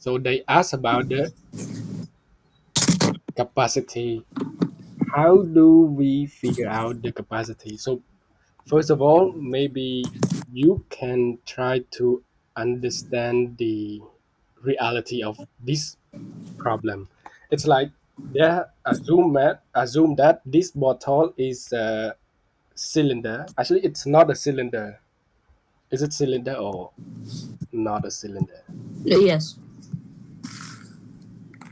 So they ask about the capacity. How do we figure out the capacity? So first of all, maybe you can try to understand the reality of this problem. It's like they assume that this bottle is a cylinder. Actually, it's not a cylinder. Is it cylinder or not a cylinder? Yes.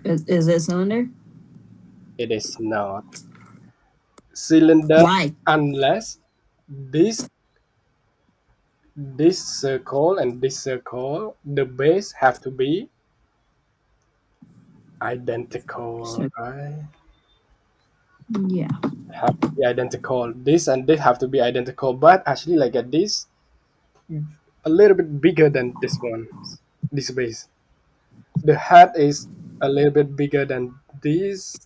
Is it a cylinder? It is not cylinder Why? unless this circle and this circle, the base have to be identical, So, right? yeah. Have to be identical. This and this have to be identical, but actually, like at this, a little bit bigger than this one, this base. The head is a little bit bigger than this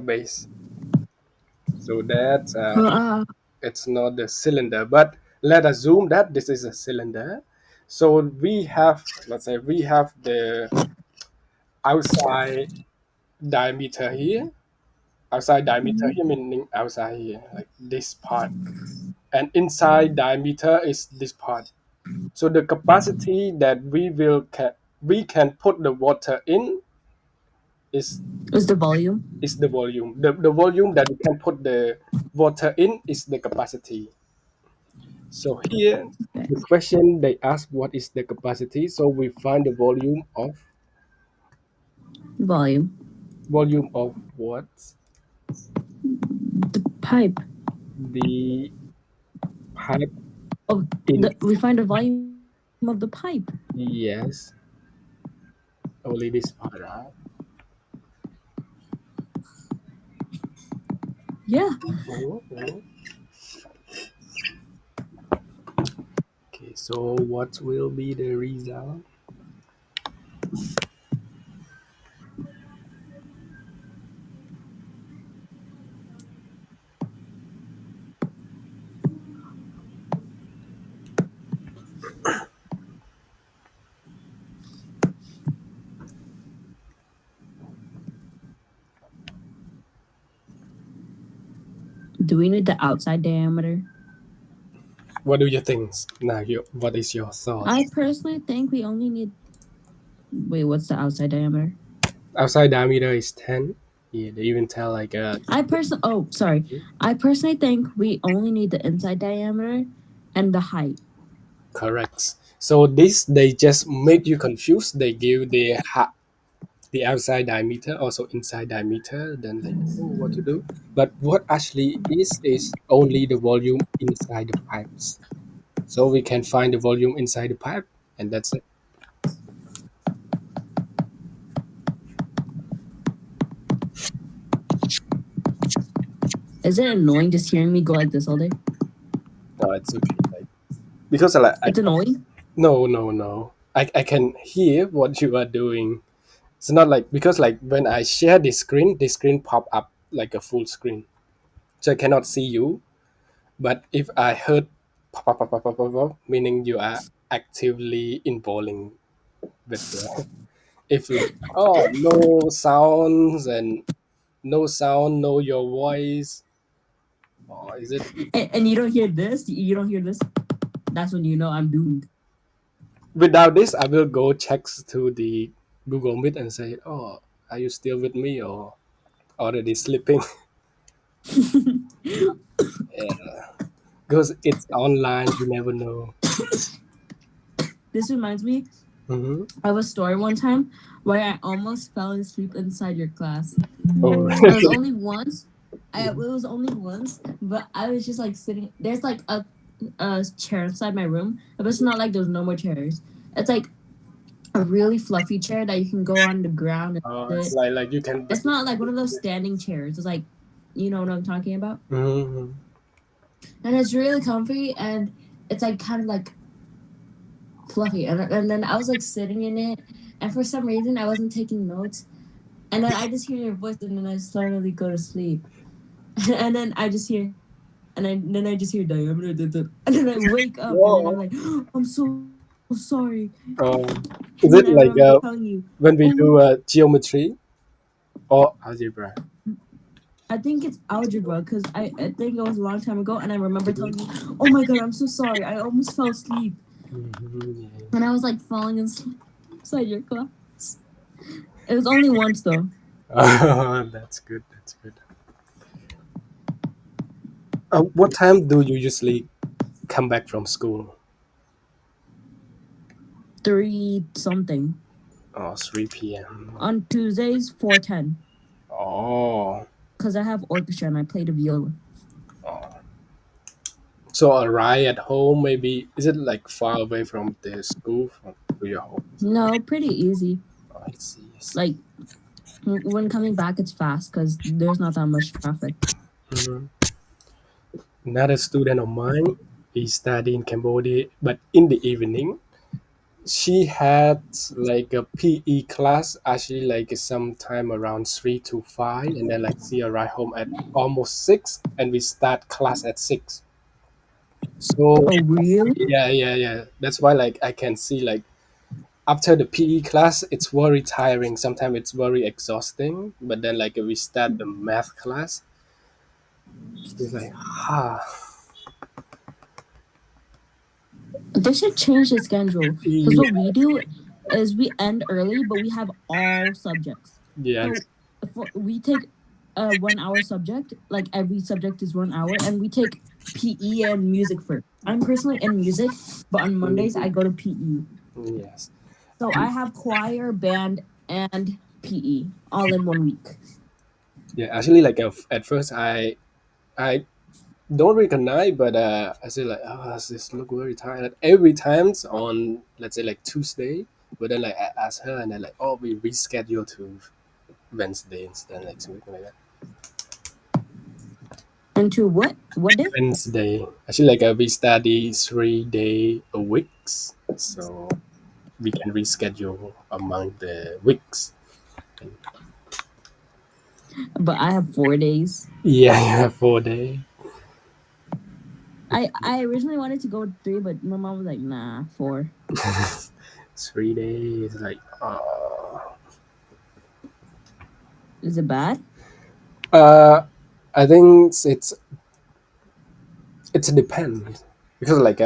base, so that Uh, it's not the cylinder. But let us assume that this is a cylinder. So we have, let's say, we have the outside diameter here. Outside diameter here meaning outside here, like this part, and inside diameter is this part. So the capacity that we can put the water in is is the volume? the volume. The volume that we can put the water in is the capacity. So here Okay. the question they ask what is the capacity. So we find the Volume. volume of what? The pipe. The pipe Of in, we find the volume of the pipe. yes, only this part, right? Yeah. Mhm, mhm. Okay, so what will be the result? Do we need the outside diameter? What do you think? Now, what is your thought? I personally think we only need. Wait, what's the outside diameter? Outside diameter is 10. Yeah, they even tell like Oh, sorry. I personally think we only need the inside diameter and the height. correct. So this they just make you confused. They give the outside diameter, also inside diameter. Then they know what to do. But what actually is only the volume inside the pipes. So we can find the volume inside the pipe, and that's it. Is it annoying just hearing me go like this all day? No, it's okay. Like because like It's annoying. no. I can hear what you are doing. It's not like because like when I share the screen pop up like a full screen, so I cannot see you. But if I heard pop pop pop pop pop pop, pop, meaning you are actively involving with the. If like no sounds and no sound, no your voice, or is it And you don't hear this. You don't hear this. That's when you know I'm doomed. without this? I will go check to the Google Meet and say, oh, are you still with me or already sleeping? Yeah, because it's online, you never know. This reminds me Hmm. of a story one time where I almost fell asleep inside your class. Oh, It was only once. It was only once, but I was just like sitting. There's like a chair inside my room, but it's not like those normal chairs. It's like a really fluffy chair that you can go on the ground and it's sit. like you can. It's not like one of those standing chairs. It's like, you know what I'm talking about. Mhm. And it's really comfy and it's like kind of like fluffy. And then I was like sitting in it, and for some reason I wasn't taking notes. And then I just hear your voice, and then I suddenly go to sleep. And then I just hear, and then I just hear diameter, and then I wake up, and then I'm Whoa. like, oh, I'm so sorry. so sorry. Um, is And then it I like remember telling you, when we oh my, do geometry or algebra? I think it's algebra because I think it was a long time ago. And I remember telling Mhm. you, oh my God, I'm so sorry. I almost fell asleep. Mhm, And I was like falling asleep inside your class. It was only once though. yeah. That's good. That's good. What time do you usually come back from school? Three something. Oh, 3 p.m. On Tuesdays, 4:10. Oh, Because I have orchestra and I play the viola. oh. So a ride at home, maybe is it like far away from the school from to your home? No, pretty easy. Oh, I see. I see. Like when coming back, it's fast because there's not that much traffic. Mhm. Another student of mine, he studied in Cambodia, but in the evening, she had like a PE class actually like sometime around 3 to 5, and then like she arrived home at almost 6, and we start class at 6. So Oh, really? yeah, yeah, yeah. That's why like I can see like after the PE class, it's very tiring. Sometimes it's very exhausting. But then like we start the math class, it's like They should change the schedule because yeah, what we do is we end early, but we have all subjects. yes, So we take a 1 hour subject, like every subject is 1 hour, and we take PE and music first. I'm personally in music, but on Mondays I mhm, go to PE. yes. So I have choir, band, and PE all in 1 week. Yeah, actually, like at first, I don't recognize, but I say like, oh, this look very tired. Every times on let's say like Tuesday, but then like I ask her, and then like, oh, we reschedule to Wednesday instead, like something like that. And to what? What day? Wednesday, actually, like we study 3 day a weeks, so we can reschedule among the weeks. And But I have 4 days. yeah, you have 4 day, I originally wanted to go with three, but my mom was like, nah, four. 3 days, like Is it bad? uh, I think it's depends because like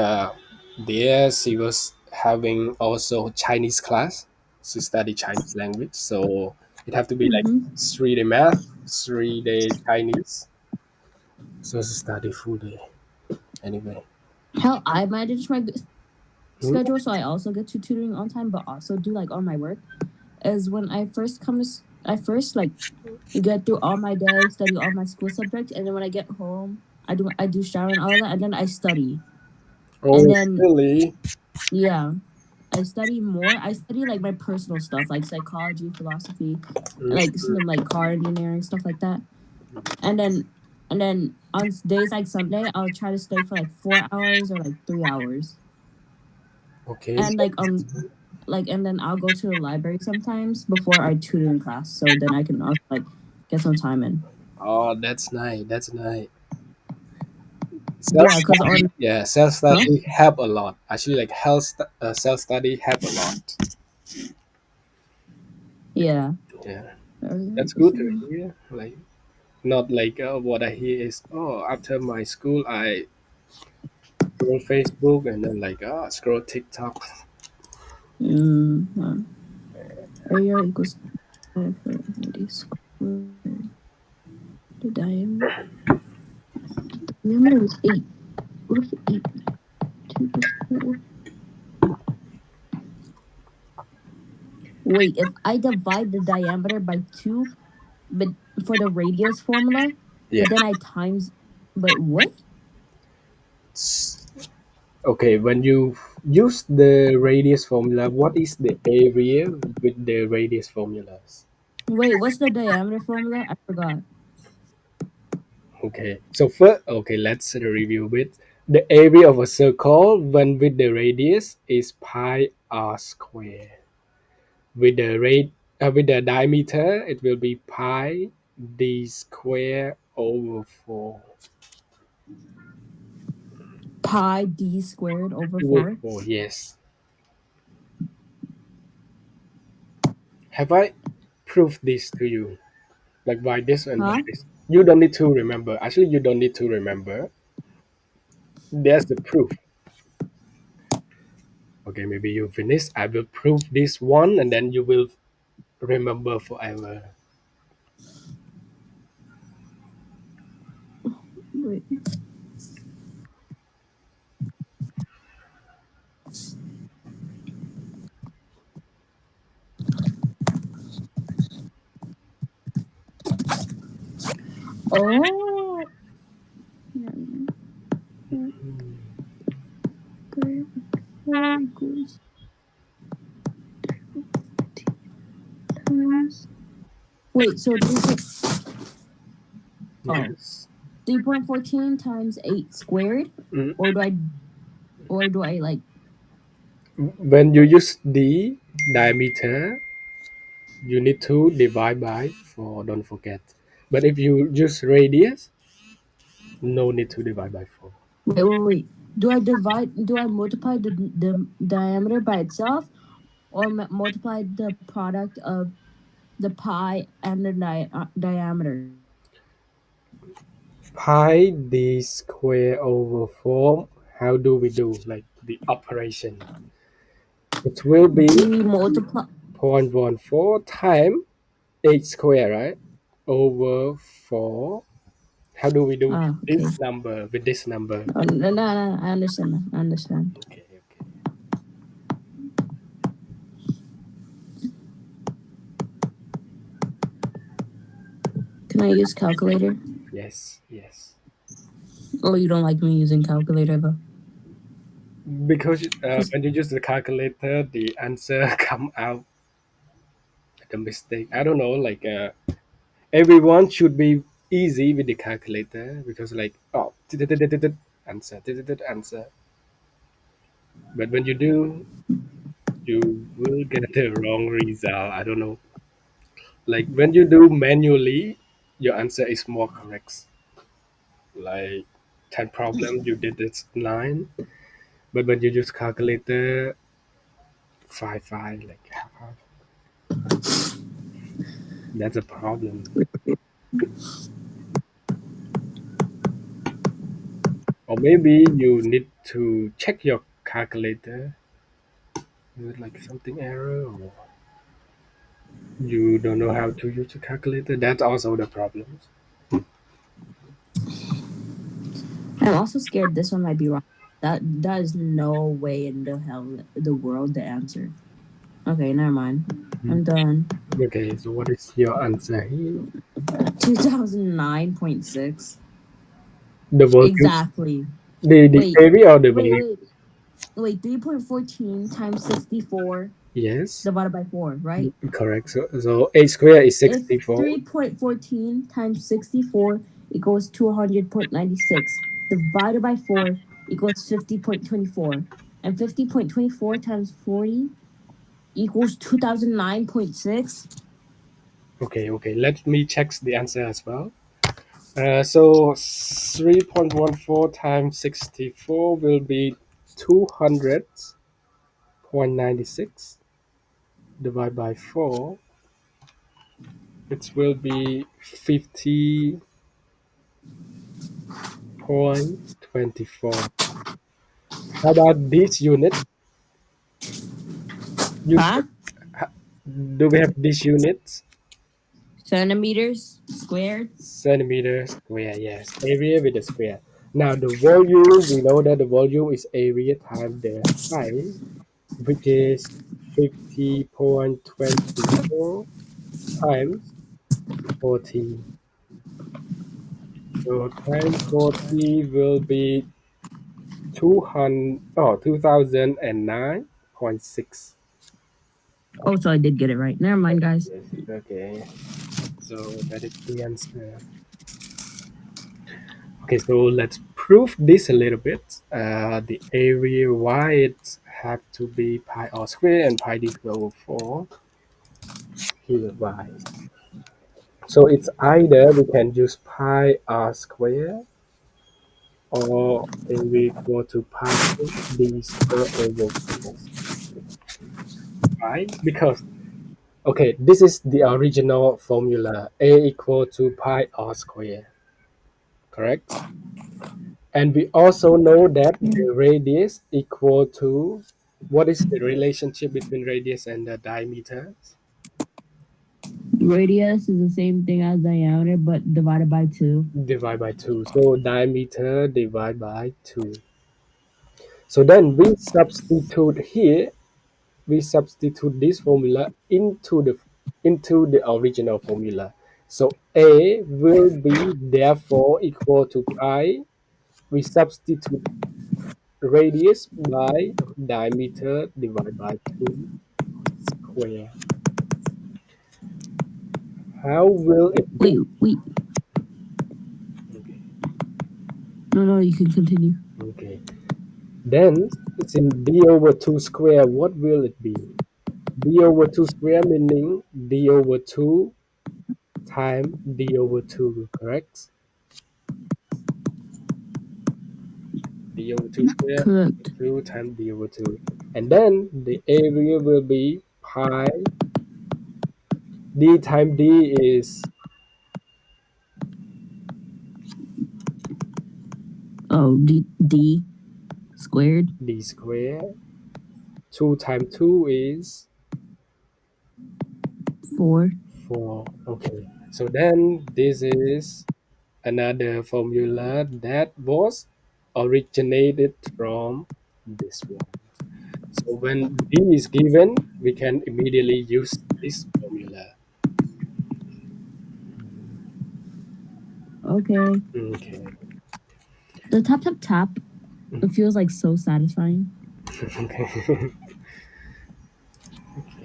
there she was having also Chinese class. She study Chinese language, so it have to be like Mm-hmm. 3 day math, 3 day Chinese. So she study full day anyway. Hell, I managed my Hmm? schedule so I also get to tutoring on time, but also do like all my work. Is when I first come to, I first like get through all my day, study all my school subjects, and then when I get home, I do shower and all that, and then I study, and Oh, then really? yeah, I study more. I study like my personal stuff, like psychology, philosophy, like Mm. some like car engineering stuff like that. And then on days like Sunday, I'll try to stay for like 4 hours or like 3 hours. Okay. And like and then I'll go to the library sometimes before I tutor in class. So then I can also like get some time in. Oh, that's nice. That's nice. Self Yeah, cause study, on yeah, self huh? study help a lot. Actually, like self study help a lot. Yeah. Yeah, Earlier that's this good to year. hear. Like not like what I hear is after my school I scroll Facebook and then like scroll TikTok. Area equals for radius squared. The diameter is 8. What if 8 2 plus 4? Wait, if I divide the diameter by 2, but for the radius formula, Yeah. but then I times, but what? S- Okay, when you use the radius formula, what is the area with the radius formulas? Wait, what's the diameter formula? I forgot. Okay, so first, okay, let's review it. The area of a circle when with the radius is pi r square. With the diameter, it will be pi d square over 4. Pi d squared over Over 4. 4, yes. Have I proved this to you? Like by this and by Huh? this. You don't need to remember. Actually, you don't need to remember. There's the proof. Okay, maybe you finish. I will prove this one, and then you will remember forever. Wait. Oh. Equals times. Wait, so oh, Yes. 3.14 times 8 squared? Mm. Or do I like When you use the diameter, you need to divide by 4. Don't forget. But if you use radius, no need to divide by 4. wait. Do I multiply the diameter by itself or multiply the product of the pi and the diameter? Pi d square over 4. How do we do like the operation? It will be Do we multiply? 0.14 times 8 square, right? Over 4. How do we do Ah, okay. this number with this number? Oh, no, no, no, I understand. I understand. Okay, okay. Can I use calculator? Yes, yes. Oh, you don't like me using calculator though? Because Cause when you use the calculator, the answer come out the mistake. I don't know. Like everyone should be easy with the calculator because like oh answer answer. But when you do, you will get the wrong result. I don't know. Like when you do manually, your answer is more correct. Like 10 problem, you did it 9. But when you use calculator, 5 like half. That's a problem. Or maybe you need to check your calculator. Is it like something error or you don't know how to use a calculator? That's also the problem. I'm also scared this one might be wrong. That is no way in the hell the world the answer. Okay, never mind. Hmm. I'm done. Okay, so what is your answer here? 2009.6. The volume, Exactly. the Wait, area or the wait, volume? wait, wait. 3.14 times 64 Yes, divided by 4, right? correct. So 8 square is If 64. 3.14 times 64 equals 200.96, divided by 4 equals 50.24, and 50.24 times 40 equals 2009.6. Okay, okay. Let me check the answer as well. So 3.14 times 64 will be 200.96 divided by 4. It will be 50.24. How about this unit? You Huh? do we have this unit? Centimeters squared? Centimeter square, yes. Area with the square. Now the volume, we know that the volume is area times the height, which is 50.24 times 40. So times 40 will be 2009.6. Oh, so I did get it right. Never mind, guys. Yes, okay. So that is the answer. Okay, so let's prove this a little bit. The area why it have to be pi r square and pi d square over 4. Here why. So it's either we can use pi r square or area equal to pi d square over 4. Right? Because Okay, this is the original formula. A equal to pi r square, correct? And we also know that the radius equal to, what is the relationship between radius and the diameter? Radius is the same thing as diameter, but divided by two. Divide by 2. So diameter divide by 2. So then we substitute this formula into the original formula. So A will be therefore equal to pi. We substitute radius by diameter divided by 2 square. How will it be? Wait, wait. Okay. No, no, you can continue. Okay. Then it's in d over 2 square. What will it be? D over 2 square meaning d over 2 times d over 2, correct? D over 2 square, Correct. 2 times d over 2. And then the area will be pi. D times d is Oh, D squared. d square. 2 times 2 is 4. 4. Okay. So then this is another formula that was originated from this one. So when D is given, we can immediately use this formula. Okay. Okay. The tap tap tap. It feels like so satisfying. Okay.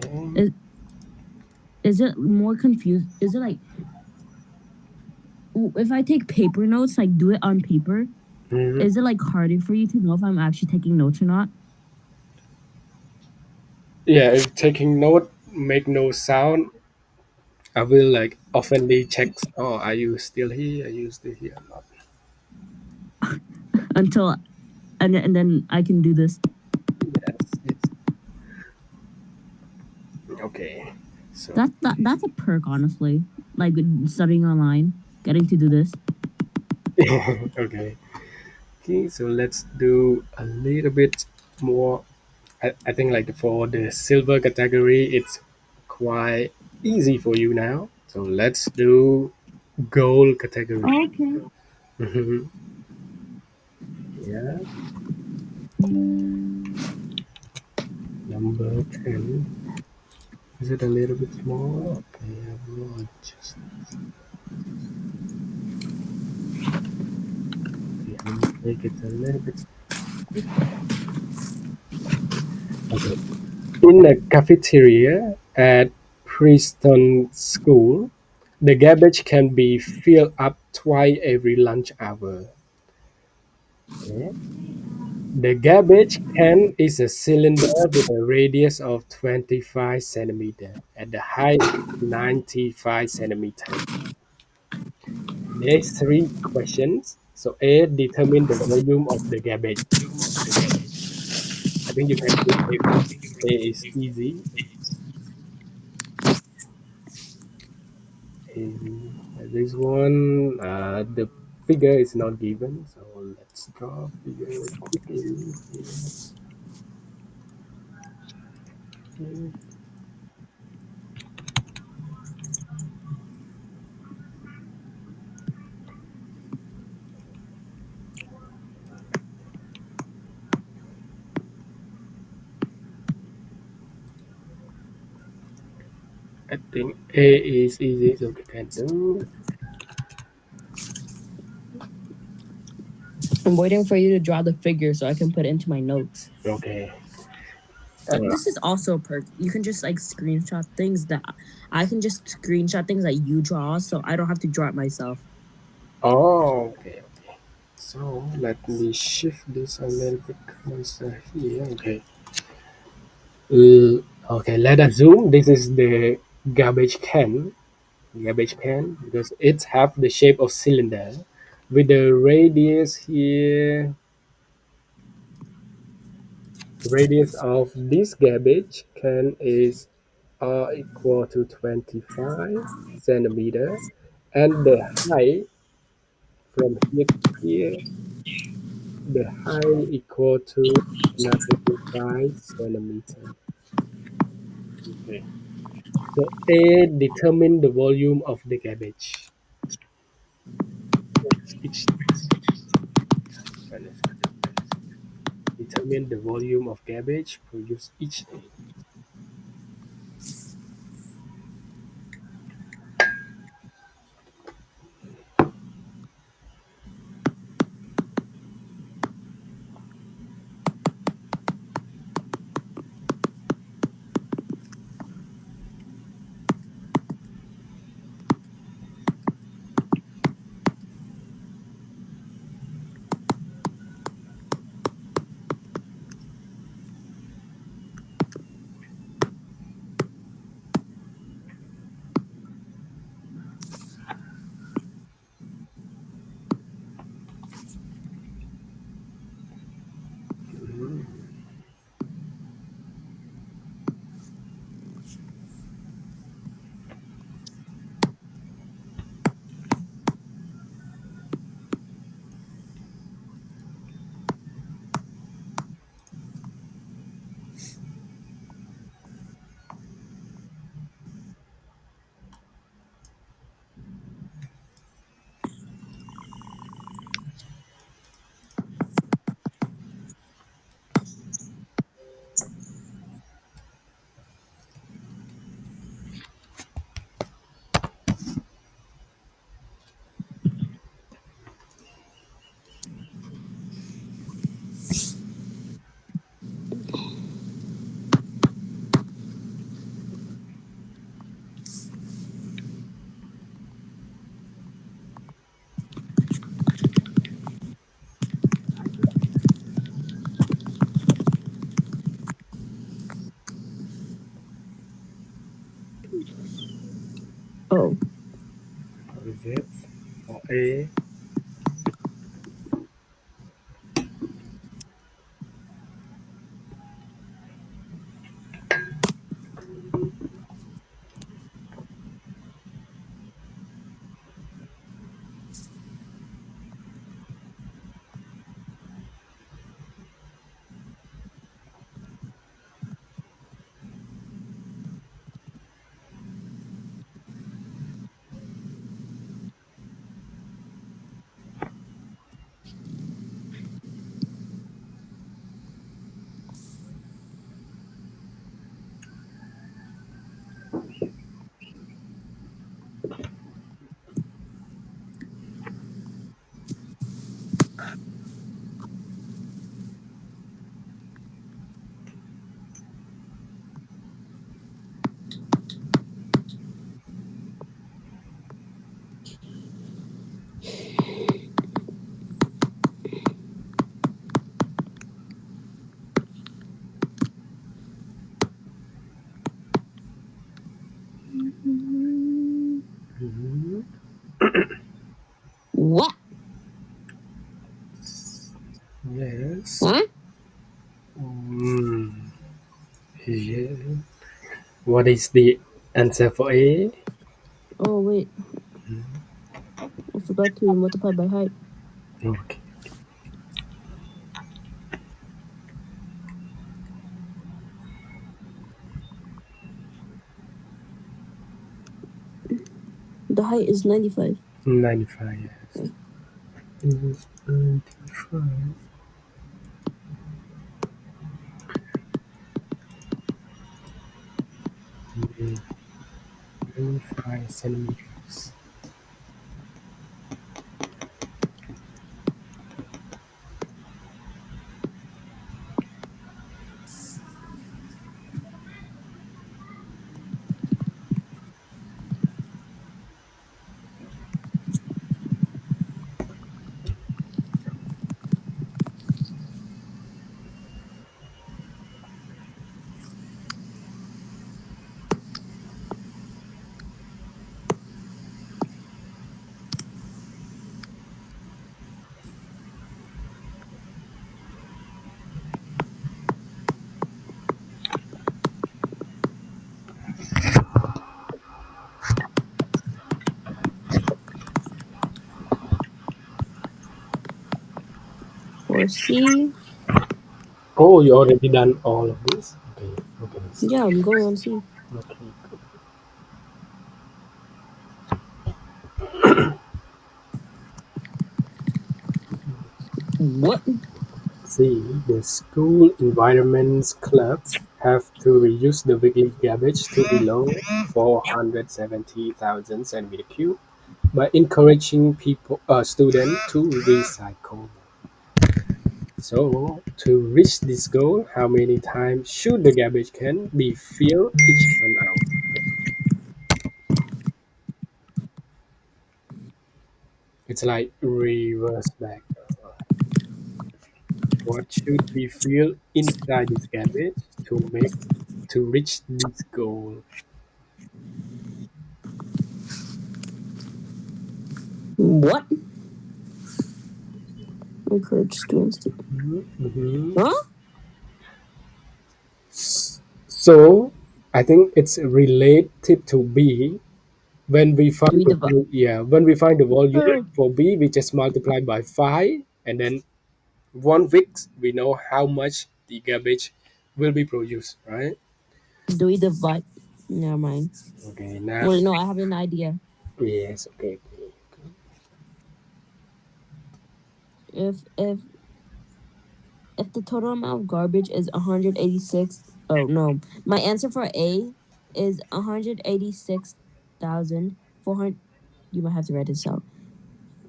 Okay. Is, is it more confused? Is it like if I take paper notes, like do it on paper? Mhm. Is it like harder for you to know if I'm actually taking notes or not? Yeah, if taking note make no sound, I will like oftenly check. Oh, are you still here? Are you still here? Or not? Until and then I can do this. Yes. Yes. Okay. So That's a perk, honestly. Like studying online, getting to do this. okay. Okay. So let's do a little bit more. I think like for the silver category, it's quite easy for you now. So let's do gold category. Okay. Mhm. Yeah, number 10. Is it a little bit small? Okay, I will adjust. Okay, I will make it a little bit big. Okay. In a cafeteria at Preston School, the garbage can be filled up twice every lunch hour. Okay. The garbage can is a cylinder with a radius of 25 centimeter and the height 95 centimeter. There's three questions. So A, determine the volume of the garbage. I think you can put A first. A is easy. Easy. This one, the figure is not given. So let's draw figure quickly here. Okay. I think A is easy, so we can do. I'm waiting for you to draw the figure so I can put it into my notes. Okay. This is also a perk. You can just like screenshot things that I can just screenshot things that you draw, so I don't have to draw it myself. Oh, okay, okay. So let me shift this a little bit closer here. Okay. Okay, let us zoom. This is the garbage can. Garbage can because it's have the shape of cylinder with the radius here. Radius of this garbage can is are equal to 25 centimeter, and the height from here to here, the height equal to 95 centimeter. Okay. So A determine the volume of the garbage. Each determine the volume of garbage produced each day. Oh. What is it? For A, mhm, What? yes. Huh? Mm, yeah. What is the answer for A? Oh, wait. I forgot to multiply by height. Okay. The height is 95. 95, yes. It is 95. 95 centimeters. for C, Oh, you already done all of this? Okay, okay, yeah, I'm going on C. okay. What? See, the school environments club have to reduce the weekly garbage to below 470,000 centimeter cube by encouraging students to recycle. So, to reach this goal, how many times should the garbage can be filled each run out? It's like reverse back. What should be filled inside this garbage to reach this goal? What? Encourage students to. Mhm. Huh? So I think it's related to B. When we Do find we the divide? when we find the volume for B, we just multiply by 5, and then 1 week we know how much the garbage will be produced, right? Do we divide? Never mind. Okay, now Wait, no, I have an idea. yes, okay, okay. If if the total amount of garbage is 186, oh no, my answer for A is 186,400. You might have to write this out.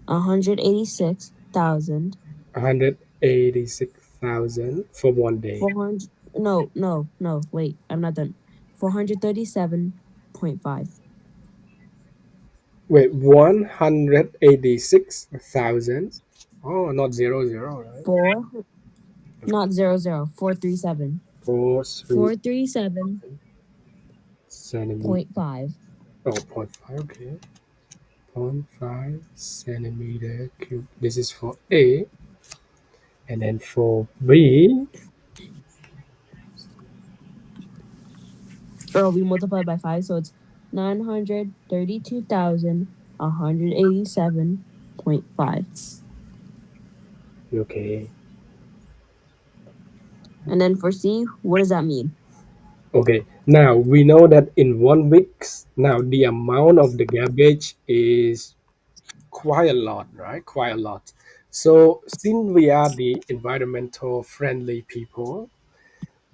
186,400. 186,000 for 1 day. No, no, no. Wait, I'm not done. 437.5. Wait, 186,000. Oh, not zero zero, right? Four, not 00. 437. 437 centimeter. 437.5. Oh, point 0.5, okay. Zero point 0.5 centimeter cube. This is for A. And then for B, Or we multiply by 5, so it's 932,187.5. okay. And then for C, what does that mean? Okay, now we know that in 1 week, now the amount of the garbage is quite a lot, right? Quite a lot. So, since we are the environmental friendly people,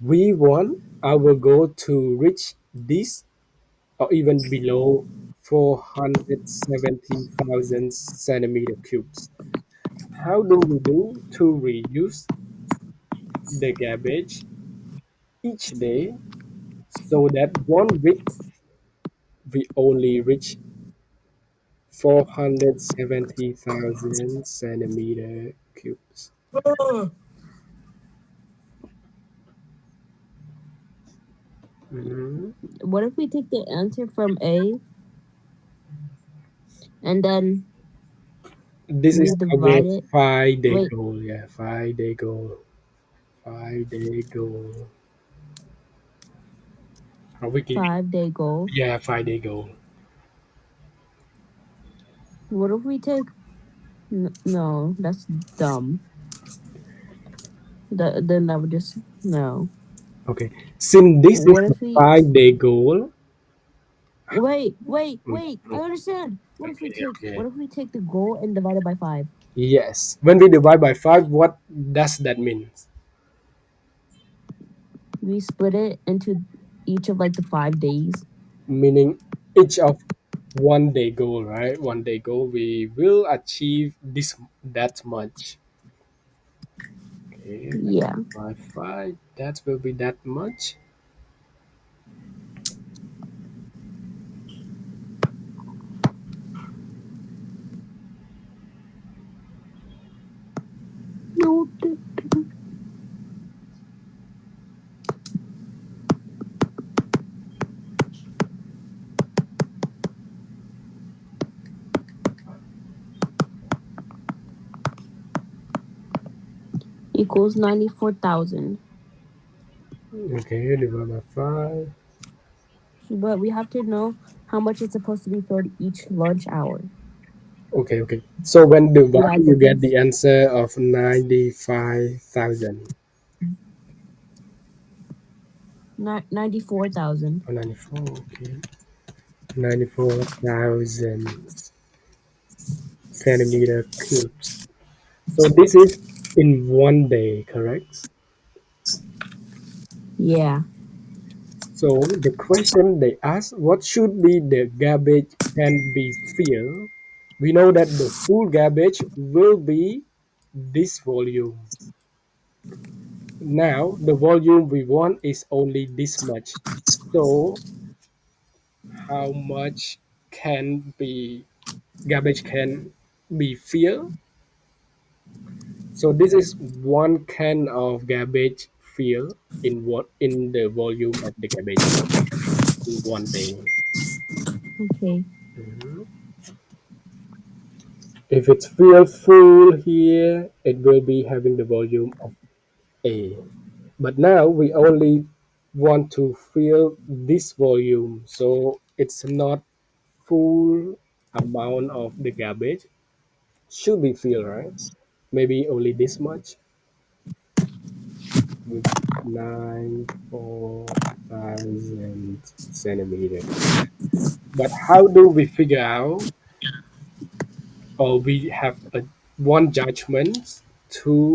we want our goal to reach this or even below 470,000 centimeter cubes. How do we do to reuse the garbage each day so that 1 week we only reach 470,000 centimeter cubes? Mhm. What if we take the answer from A and then This we is our divide it? 5 day Wait, goal. Yeah, 5 day goal. 5 day goal. Or we can, 5 day goal. yeah, 5 day goal. What if we take. No, that's dumb. Then that would just. No. Okay. Since this is What a if we. 5 day goal, Wait. I mm, understand. What if we okay, take. okay. What if we take the goal and divide it by 5? Yes. When we divide by 5, what does that mean? We split it into each of like the 5 days. Meaning each of 1 day goal, right? 1 day goal, we will achieve this that much. Okay, Yeah. by 5, that will be that much. No. Equals 94,000. Okay, divide by 5. But we have to know how much it's supposed to be filled each lunch hour. Okay, okay. So when divide, Divide you the get thing. the answer of 95,000 94,000. or 94. Okay, 94,000 centimeter cubes. So this is in one day, correct? Yeah. So the question they ask, what should be the garbage can be filled? We know that the full garbage will be this volume. Now the volume we want is only this much. So how much can be garbage can be filled? So this is one can of garbage filled in what in the volume of the garbage in one day. Okay. Mhm. If it's filled full here, it will be having the volume of A. But now we only want to fill this volume, so it's not full amount of the garbage should be filled, right? Maybe only this much with 94,000 centimeter cube. But how do we figure out, or we have a one judgment to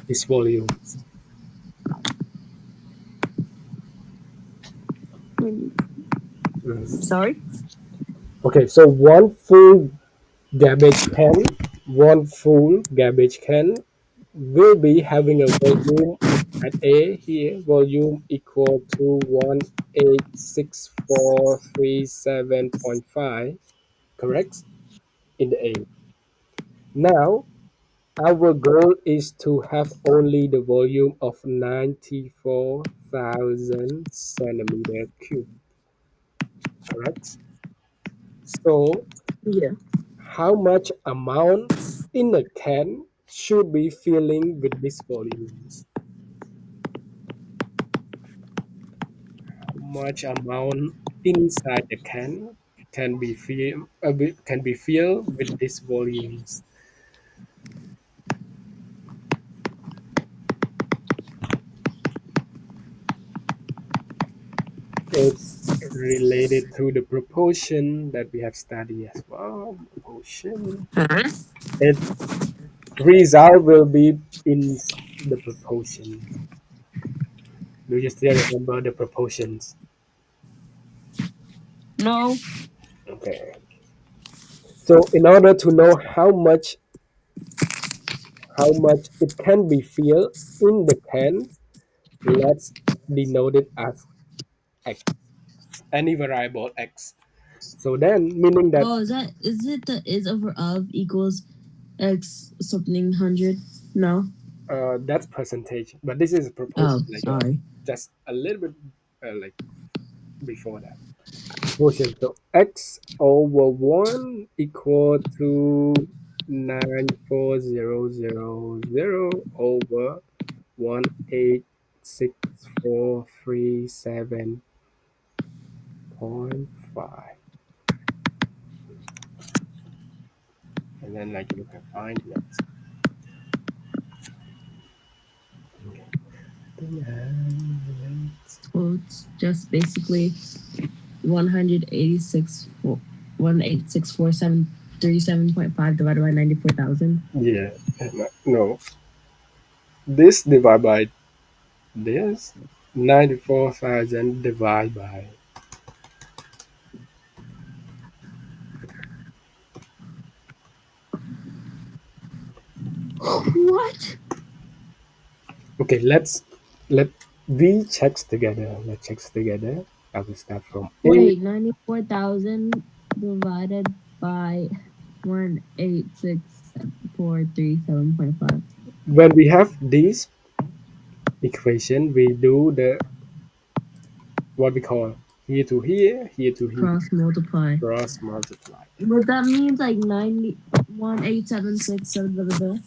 this volume? Mhm. Sorry? Okay, so one full garbage can will be having a volume at A here, volume equal to 186437.5, correct? In the A. Now, our goal is to have only the volume of 94,000 centimeter cube, correct? So, Yeah. how much amount in a can should be filling with these volumes? How much amount inside the can be filled with these volumes? It's related to the proportion that we have studied as well. Proportion. It result will be in the proportion. Do you still remember the proportions? No. Okay. So in order to know how much it can be filled in the can, let's denote it as x, any variable x. So then, meaning that Oh, is it the is over of equals x something hundred? No. that's percentage, but this is a Oh, proportion, like sorry. just a little bit like before that. Proportion. So x over 1 equal to 94000 over 18643.5. And then like you can find the answer. Well, it's just basically 186 1864737.5 divided by 94,000. Yeah, no, this divided by this 94,000 divided by. What? Okay, let we checks together. Let's checks together. I will start from A. Wait, 94,000 divided by 1864737.5. When we have this equation, we do the what we call here to here, Cross multiply. cross multiply. But that means like 918767 blah, blah, blah,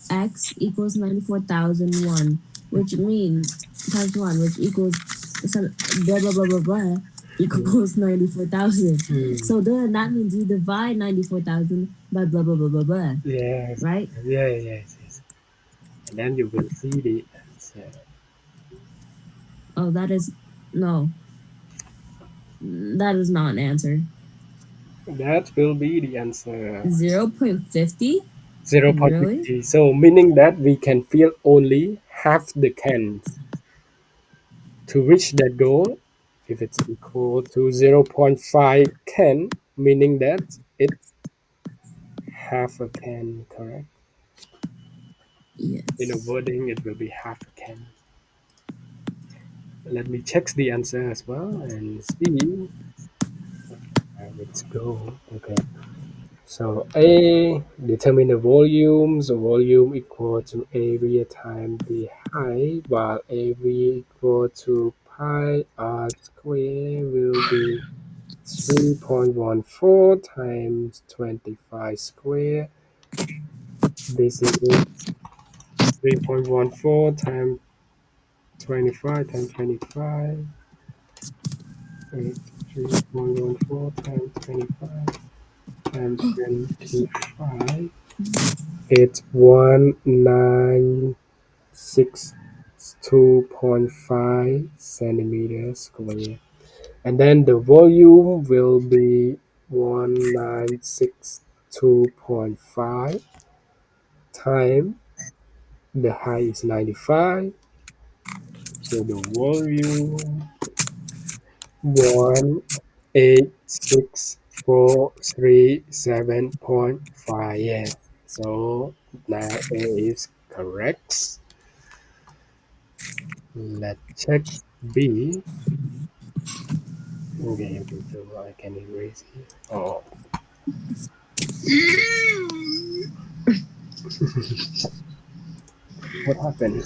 x equals 94,001, which means times 1, which equals some blah blah blah blah blah. Mm, equals 94,000. mm. So then that means you divide 94,000 by blah, blah, blah, blah, blah. Yes, Right? yeah, yes, yes. And then you will see the answer. Oh, that is, no, that is not an answer. That will be the answer. 0.50? Really? 0.50. So meaning that we can fill only half the cans to reach that goal. If it's equal to zero point 0.5 can, meaning that it's half a can, correct? In a Yes. wording, it will be half a can. Let me check the answer as well and see. Let's go. Okay. So A determine the volume. So volume equal to area times the height, while area equal to pi r square will be 3.14 times 25 square. This is 3.14 times 25 times 25. It's 3.14 times 25 times 25. It's 1962.5 centimeters square. And then the volume will be 1962.5 time the height is 95. So the volume 186,437.5. Yes. So now A is correct. Let's check B. Okay, okay, so I can erase it. Oh, what happened?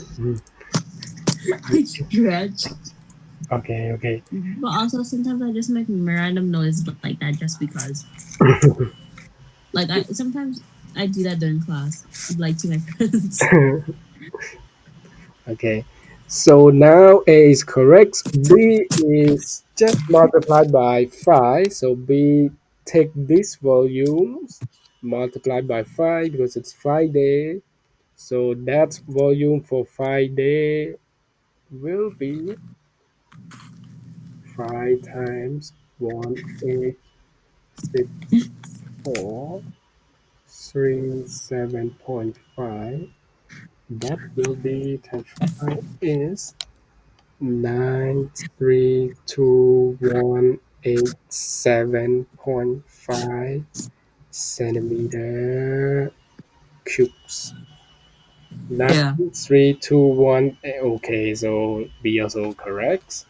I stretch. Okay, okay. But also sometimes I just make random noise like that just because. Like I sometimes I do that during class, like to my friends. Okay. So now A is correct. B is just multiplied by 5. So B take these volumes multiplied by 5 because it's Friday. So that volume for Friday will be 5 times 186437.5. That will be times 5 is 932,187.5 centimeter cubes. Yeah. 932,1. Okay, so B also correct.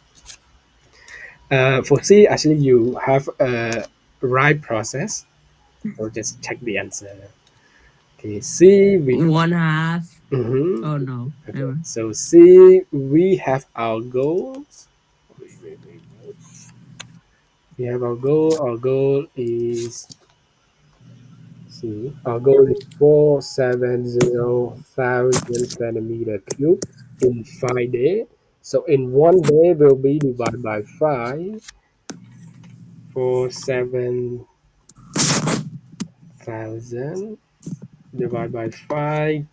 For C, actually, you have a right process. So just check the answer. Okay, C, we. One half. Mhm. Oh no. Okay, Never. so C, we have our goals. Wait. We have our goal. Our goal is see. Our goal is 470,000 centimeter cube in 5 days. So in one day will be divided by 5. 470,000 divided by 5.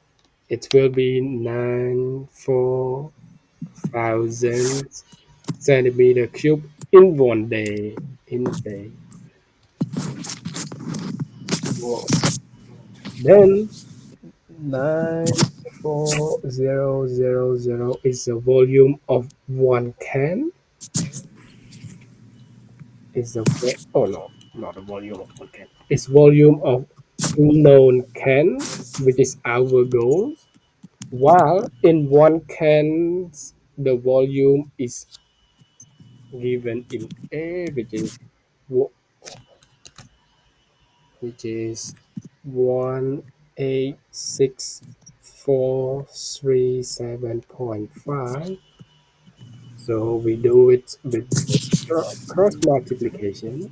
It will be 94,000 centimeter cube in one day. In day. Wow. Then 94000 is the volume of one can. Is the oh no, not the volume of one can. It's volume of unknown cans, which is our goal. While in one can, the volume is given in A, wo- which is 186,437.5. So we do it with cross multiplication.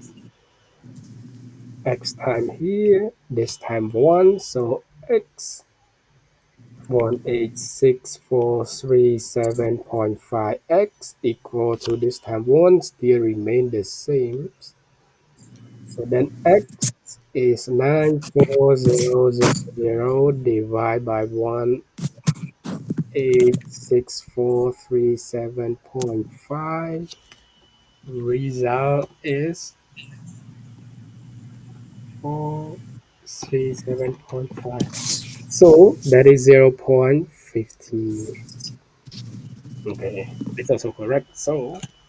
X time here, this time 1. So x 186437.5 equal to this time 1 still remain the same. So then x is 94000 divided by 186437.5. Result is 437.5. So that is 0.50. Okay, it's also correct. So